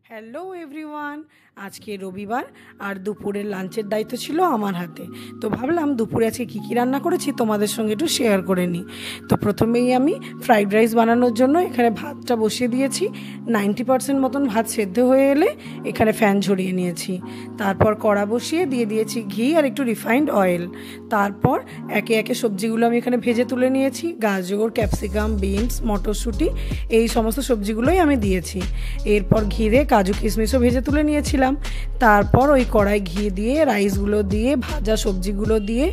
Hello everyone, আজকে রবিবার আর দুপুরের লাঞ্চের দায়িত্ব ছিল আমার হাতে। তো ভাবলাম দুপুরে আজকে কী কী রান্না করেছি তোমাদের সঙ্গে একটু শেয়ার করে নিই। তো প্রথমেই আমি ফ্রাইড রাইস বানানোর জন্য এখানে ভাতটা বসিয়ে দিয়েছি। 90% মতন ভাত সেদ্ধ হয়ে এলে এখানে ফ্যান ঝরিয়ে নিয়েছি। তারপর কড়া বসিয়ে দিয়ে দিয়েছি ঘি আর একটু রিফাইন্ড অয়েল। তারপর একে একে সবজিগুলো আমি এখানে ভেজে তুলে নিয়েছি। গাজর, ক্যাপসিকাম, বিনস, মটরশুঁটি এই সমস্ত সবজিগুলোই আমি দিয়েছি। এরপর ঘিরে কাজু কিশমিশও ভেজে তুলে নিয়েছিলাম। তারপর ওই কড়াই ঘি দিয়ে রাইসগুলো দিয়ে ভাজা সবজিগুলো দিয়ে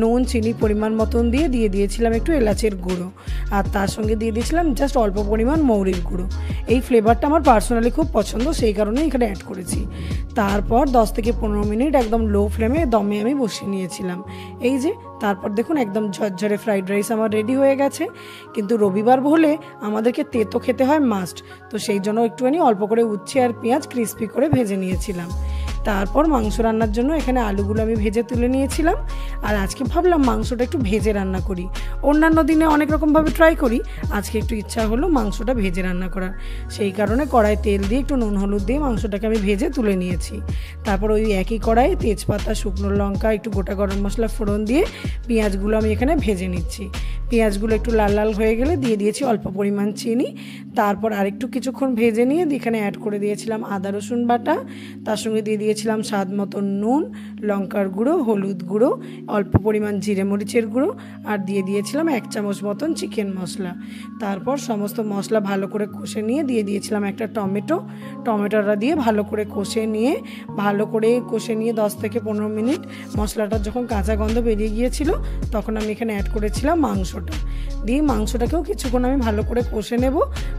নুন চিনি পরিমাণ মতন দিয়ে দিয়েছিলাম একটু এলাচের গুঁড়ো, আর তার সঙ্গে দিয়ে দিয়েছিলাম জাস্ট অল্প পরিমাণ মৌরির গুঁড়ো। এই ফ্লেভারটা আমার পার্সোনালি খুব পছন্দ, সেই কারণে এখানে অ্যাড করেছি। তারপর 10 থেকে 15 মিনিট একদম লো ফ্লেমে দমে আমি বসিয়ে নিয়েছিলাম। এই যে তারপর দেখুন একদম ঝরঝরে ফ্রাইড রাইস আমার রেডি হয়ে গেছে। কিন্তু রবিবার হলে আমাদেরকে তেতো খেতে হয় মাস্ট, তো সেই জন্য একটুখানি অল্প করে উচ্ছে আর পেঁয়াজ ক্রিস্পি করে ভেজে নিয়েছিলাম। তারপর মাংস রান্নার জন্য এখানে আলুগুলো আমি ভেজে তুলে নিয়েছিলাম। আর আজকে ভাবলাম মাংসটা একটু ভেজে রান্না করি। অন্যান্য দিনে অনেক রকমভাবে ট্রাই করি, আজকে একটু ইচ্ছা হলো মাংসটা ভেজে রান্না করার। সেই কারণে কড়াই তেল দিয়ে একটু নুন হলুদ দিয়ে মাংসটাকে আমি ভেজে তুলে নিয়েছি। তারপর ওই একই কড়াই তেজপাতা, শুকনো লঙ্কা, একটু গোটা গরম মশলা ফোড়ন দিয়ে পেঁয়াজগুলো আমি এখানে ভেজে নিচ্ছি। পেঁয়াজগুলো একটু লাল লাল হয়ে গেলে দিয়ে দিয়েছি অল্প পরিমাণ চিনি। তারপর আরেকটু কিছুক্ষণ ভেজে নিয়ে এখানে অ্যাড করে দিয়েছিলাম আদা রসুন বাটা। তার সঙ্গে দিয়ে দিয়েছিলাম স্বাদ মতন নুন, লঙ্কার গুঁড়ো, হলুদ গুঁড়ো, অল্প পরিমাণ জিরে মরিচের গুঁড়ো, আর দিয়ে দিয়েছিলাম 1 চামচ মতন চিকেন মশলা। তারপর সমস্ত মশলা ভালো করে কষে নিয়ে দিয়ে দিয়েছিলাম একটা টমেটোটা দিয়ে ভালো করে কষে নিয়ে 10 থেকে 15 মিনিট মশলাটা যখন কাঁচা গন্ধ বেরিয়ে গিয়েছিল তখন আমি এখানে অ্যাড করেছিলাম মাংসটা। দিয়ে মাংসটাকেও কিছুক্ষণ আমি ভালো করে কষে নেব।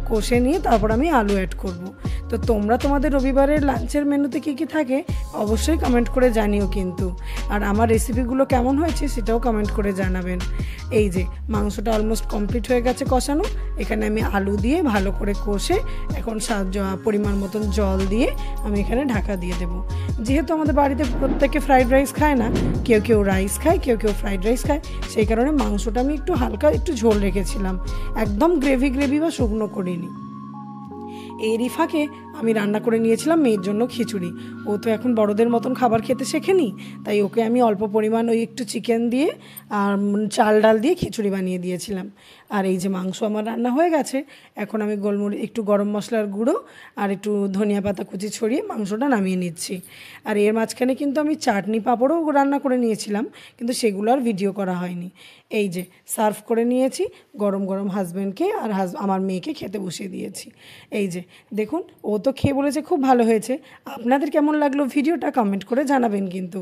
কষে নিয়ে তারপর আমি আলু অ্যাড করব। তো তোমরা তোমাদের রবিবারের লাঞ্চের মেনুতে কী কী থাকে অবশ্যই কমেন্ট করে জানিও কিন্তু। আর আমার রেসিপিগুলো কেমন হয়েছে সেটাও কমেন্ট করে জানাবেন। এই যে মাংসটা অলমোস্ট কমপ্লিট হয়ে গেছে কষানো। এখানে আমি আলু দিয়ে ভালো করে কষে এখন পরিমাণ মতন জল দিয়ে আমি এখানে ঢাকা দিয়ে দেবো। যেহেতু আমাদের বাড়িতে প্রত্যেকে ফ্রাইড রাইস খায় না, কেউ কেউ রাইস খায়, কেউ কেউ ফ্রাইড রাইস খায়, সেই কারণে মাংসটা আমি একটু হালকা একটু ঝোল রেখেছিলাম, একদম গ্রেভি বা শুকনো করিনি। এরই ফাঁকে আমি রান্না করে নিয়েছিলাম মেয়ের জন্য খিচুড়ি। ও তো এখন বড়দের মতন খাবার খেতে শেখেনি, তাই ওকে আমি অল্প পরিমাণ ওই একটু চিকেন দিয়ে আর চাল ডাল দিয়ে খিচুড়ি বানিয়ে দিয়েছিলাম। আর এই যে মাংস আমার রান্না হয়ে গেছে, এখন আমি একটু গরম মশলার গুঁড়ো আর একটু ধনিয়া পাতা কুচি ছড়িয়ে মাংসটা নামিয়ে নিচ্ছি। আর এর মাঝখানে কিন্তু আমি চাটনি পাঁপড়ও রান্না করে নিয়েছিলাম, কিন্তু সেগুলো আর ভিডিও করা হয়নি। এই যে সার্ভ করে নিয়েছি, গরম গরম হাজব্যান্ডকে আর আমার মেয়েকে খেতে বসিয়ে দিয়েছি। এই যে দেখুন, ও তো খেয়ে বলেছে খুব ভালো হয়েছে। আপনাদের কেমন লাগলো ভিডিওটা কমেন্ট করে জানাবেন কিন্তু।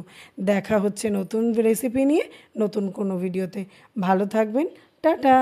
দেখা হচ্ছে নতুন রেসিপি নিয়ে নতুন কোনো ভিডিওতে। ভালো থাকবেন, টাটা।